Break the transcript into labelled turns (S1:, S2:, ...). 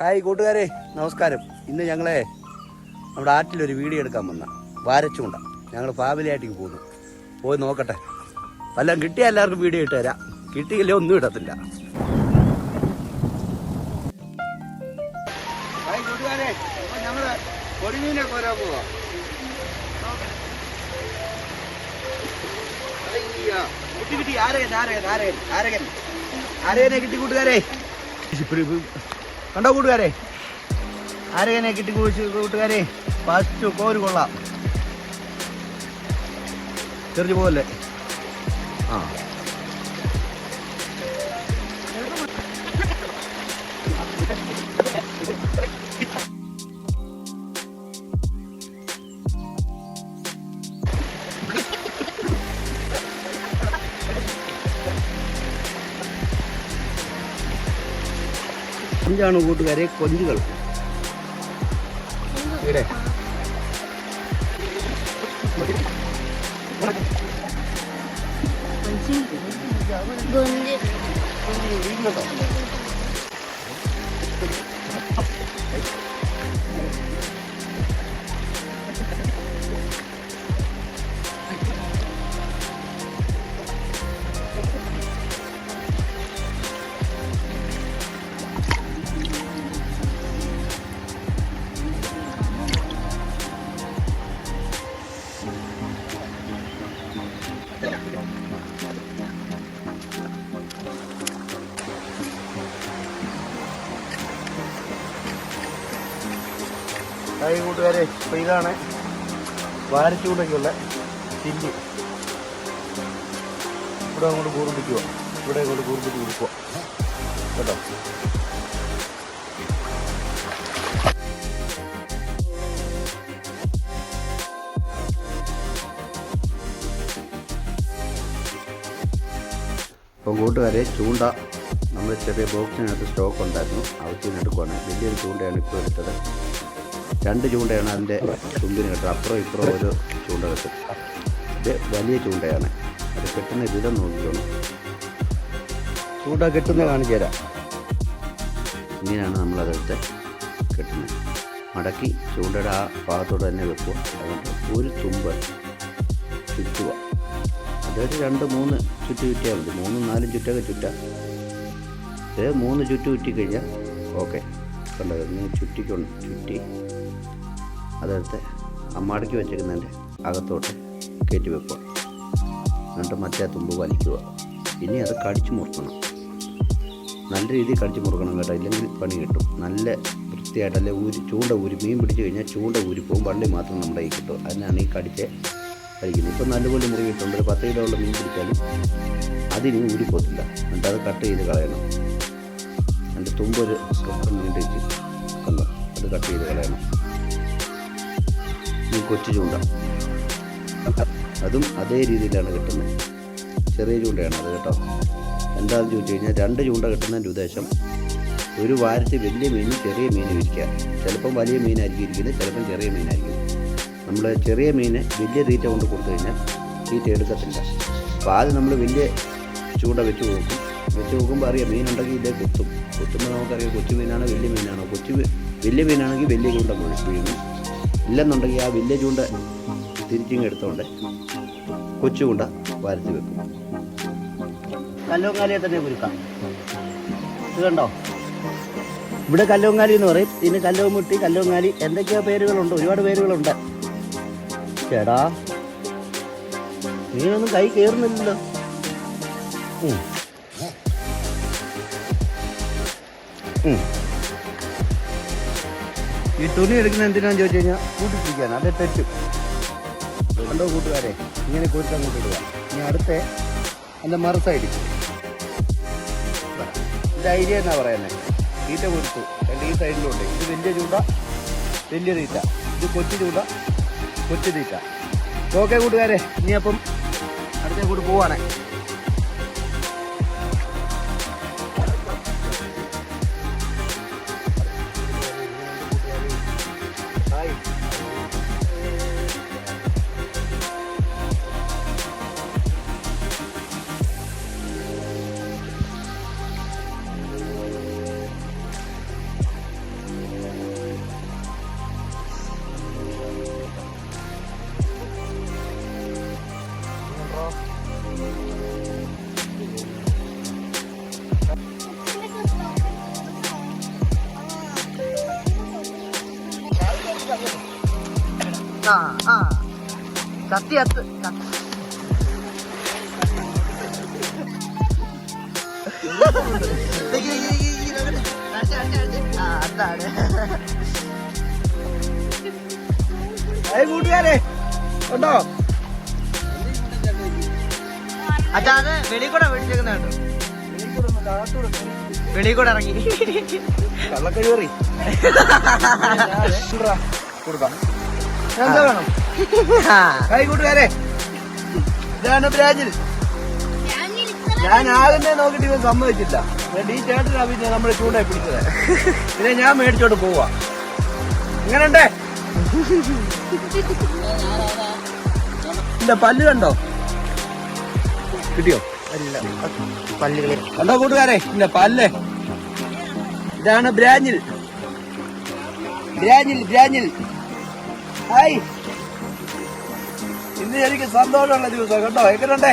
S1: Hi കൂട്ടുകാരെ, നമസ്കാരം. ഇന്ന് ഞങ്ങളെ നമ്മുടെ ആറ്റിലൊരു വീഡിയോ എടുക്കാൻ വന്ന വാരച്ചുണ്ട. ഞങ്ങൾ ഫാമിലിയായിട്ടേക്ക് പോകുന്നു. പോയി നോക്കട്ടെ. വല്ലതും കിട്ടിയാൽ എല്ലാവർക്കും വീഡിയോ ഇട്ട് തരാം. കിട്ടിയില്ലേ ഒന്നും ഇടത്തില്ല. ഹായ് കൂട്ടുകാരെ, അപ്പോൾ ഞങ്ങൾ കൊടിമീനെ കോരാൻ പോവാം. കിട്ടി ആരേനെ കിട്ടി കൂട്ടുകാരെ. കണ്ടോ കൂട്ടുകാരെ, ആരേനെ കിട്ടി കൂട്ടുകാരെ. ഫസ്റ്റ് കോര് കൊള്ളാം. ചെറിയ പോകല്ലേ. ആ കൊഞ്ചാണ് കൂട്ടുകാരെ, കൊഞ്ചുകൾ ഇവിടെ. ഹായ് കൂട്ടുകാരെ, അപ്പോൾ ഇതാണ് വാരച്ചൂണ്ടയ്ക്കുള്ള ചില്ലി. ഇവിടെ അങ്ങോട്ട് കൂർപ്പിക്കുക, ഇവിടെ അങ്ങോട്ട് കൂർപ്പിച്ച് കൊടുക്കുക കേട്ടോ. അപ്പം കൂട്ടുകാരെ, ചൂണ്ട നമ്മൾ ചെറിയ ബോക്സിനകത്ത് സ്റ്റോക്ക് ഉണ്ടായിരുന്നു, ആവശ്യത്തിന് എടുക്കുവാണ്. വലിയൊരു ചൂണ്ടയാണ് ഇപ്പോൾ എടുത്തത്. 2 ചൂണ്ടയാണ് അതിൻ്റെ തുമ്പിന് കിട്ടുക. അപ്പുറം ഇപ്പുറം ഒരു ചൂണ്ട കിട്ടും. ഇത് വലിയ ചൂണ്ടയാണ്. അത് കെട്ടുന്ന വിധം നോക്കിക്കോണം. ചൂണ്ട കെട്ടുന്ന കാണിച്ചു തരാം. ഇങ്ങനെയാണ് നമ്മളതെടുത്ത് കെട്ടുന്നത്. മടക്കി ചൂണ്ടയുടെ ആ ഭാഗത്തോടെ തന്നെ വെക്കുക. അതുകൊണ്ട് ഒരു തുമ്പ് ചുറ്റുക. അതൊരു 2-3 ചുറ്റ് ചുറ്റിയാൽ മതി. 3-4 ചുറ്റൊക്കെ ചുറ്റാം. ഇത് 3 ചുറ്റ് ചുറ്റിക്കഴിഞ്ഞാൽ ഓക്കെ. കണ്ടത് ഇങ്ങനെ ചുറ്റി അതെടുത്ത് അമ്മാടിക്ക് വെച്ചേക്കുന്നതിൻ്റെ അകത്തോട്ട് കയറ്റി വെക്കുക. എന്നിട്ട് മറ്റേ തുമ്പ് വലിക്കുക. ഇനി അത് കടിച്ചു മുറുക്കണം. നല്ല രീതിയിൽ കടിച്ചു മുറുക്കണം കേട്ടോ, ഇല്ലെങ്കിൽ പണി കിട്ടും. നല്ല വൃത്തിയായിട്ടല്ലേ ചൂണ്ട മീൻ പിടിച്ചു കഴിഞ്ഞാൽ ചൂണ്ട ഊരിപ്പോവും. വള്ളി മാത്രം നമ്മുടെ കയ്യിൽ കിട്ടും. അതിനാണ് ഈ കഴിക്കുന്നത്. ഇപ്പം നല്ലപോലെ മുറുകിയിട്ടുണ്ട്. ഒരു 10 കിലോ ഉള്ള മീൻ പിടിച്ചാലും അതിന് ഊരിപ്പോത്തില്ല. എന്നിട്ട് അത് കട്ട് ചെയ്ത് കളയണം. അതിൻ്റെ തുമ്പൊരു നീണ്ട് കണ്ടോ, അത് കട്ട് ചെയ്ത് കളയണം. ഈ കൊച്ചു ചൂണ്ട അതും അതേ രീതിയിലാണ് കിട്ടുന്നത്. ചെറിയ ചൂണ്ടയാണ് അത് കേട്ടോ. എന്താണെന്ന് ചോദിച്ചു കഴിഞ്ഞാൽ 2 ചൂണ്ട കിട്ടുന്നതിൻ്റെ ഉദ്ദേശം ഒരു വാരത്തിൽ വലിയ മീനും ചെറിയ മീനും ഇരിക്കുക. ചിലപ്പം വലിയ മീനായിരിക്കും ഇരിക്കുന്നത്, ചിലപ്പം ചെറിയ മീനായിരിക്കും. നമ്മൾ ചെറിയ മീന് വലിയ തീറ്റ കൊണ്ട് കൊടുത്തു കഴിഞ്ഞാൽ തീറ്റ എടുക്കത്തില്ല. അപ്പോൾ ആദ്യം നമ്മൾ വലിയ ചൂണ്ട വെച്ച് നോക്കുമ്പോൾ അറിയാം മീനുണ്ടെങ്കിൽ ഇതേ കുത്തുമ്പോൾ നമുക്കറിയാം കൊച്ചു മീനാണോ വലിയ മീനാണോ. വലിയ മീനാണെങ്കിൽ വലിയ ചൂണ്ട വീഴുന്നു. ഇല്ലെന്നുണ്ടെങ്കിൽ ആ വലിയ ചൂണ്ട തിരിച്ചിങ് എടുത്തോണ്ട് കൊച്ചു ചൂണ്ട വാരത്തി വെക്കും. കല്ലോങ്ങാലിയെ തന്നെ കുരുക്കാം. ഇത് കണ്ടോ, ഇവിടെ കല്ലോങ്ങാലി എന്ന് പറയും. ഇതിന് കല്ലോമുട്ടി, കല്ലോങ്ങാലി, എന്തൊക്കെയോ പേരുകളുണ്ട്, ഒരുപാട് പേരുകളുണ്ട്. ചേടാ, മീനൊന്നും കൈ കയറുന്നില്ലല്ലോ. ഈ തുണി എടുക്കുന്ന എന്തിനാന്ന് ചോദിച്ചു കഴിഞ്ഞാൽ കൂട്ടിപ്പിടിക്കാൻ, അത് തെറ്റും. കണ്ടോ കൂട്ടുകാരെ, ഇങ്ങനെ കോരിക്കാൻ കൂട്ടിടുക. ഇനി അടുത്ത എൻ്റെ മറു സൈഡിൽ ഇത് ഐഡിയ എന്നാ പറയുന്നത്. തീറ്റ കൊടുത്തു എൻ്റെ ഈ സൈഡിലുണ്ട്. ഇത് വലിയ ചൂണ്ട, വലിയ തീറ്റ. ഇത് കൊച്ചു ചൂണ്ട, കൊച്ചു തീറ്റ. ഓക്കെ കൂട്ടുകാരെ, ഇനി അപ്പം അടുത്തേ കൂടി പോവാണേ.
S2: കത്തി കത്ത് അതാണ്
S3: കൂട്ടുകാരെ ഉണ്ടോ?
S2: അച്ഛാ അത് വെളിയിൽ കൂടെ മേടിച്ചേക്കുന്ന കേട്ടോ, വെളിയിൽ കൂടെ ഇറങ്ങി
S3: കള്ളക്കഴിവറി കൊടുക്കാം. എന്താ വേണം? കൂട്ടുകാരെ ഇതാണ് ബ്രാജിൽ. ഞാൻ ആദ്യമേ നോക്കിട്ട് ഇവൻ സമ്മതിച്ചില്ല. ഈ ചേട്ടനാ പിന്നെ നമ്മളെ ചൂണ്ടായി പിടിച്ചത്. പിന്നെ ഞാൻ മേടിച്ചോണ്ട് പോവാ. എങ്ങനെയുണ്ടേ? എന്റെ പല്ല് കണ്ടോ? കിട്ടിയോ?
S2: പല്ലുകളിൽ
S3: കണ്ടോ കൂട്ടുകാരെ എന്റെ പല്ല്? ഇതാണ് ബ്രാജിൽ. ബ്രാജിൽ. ഹായ്, ഇന്ന് എനിക്ക് സന്തോഷമുള്ള ദിവസം കേട്ടോ. എങ്ങനെയുണ്ടേ?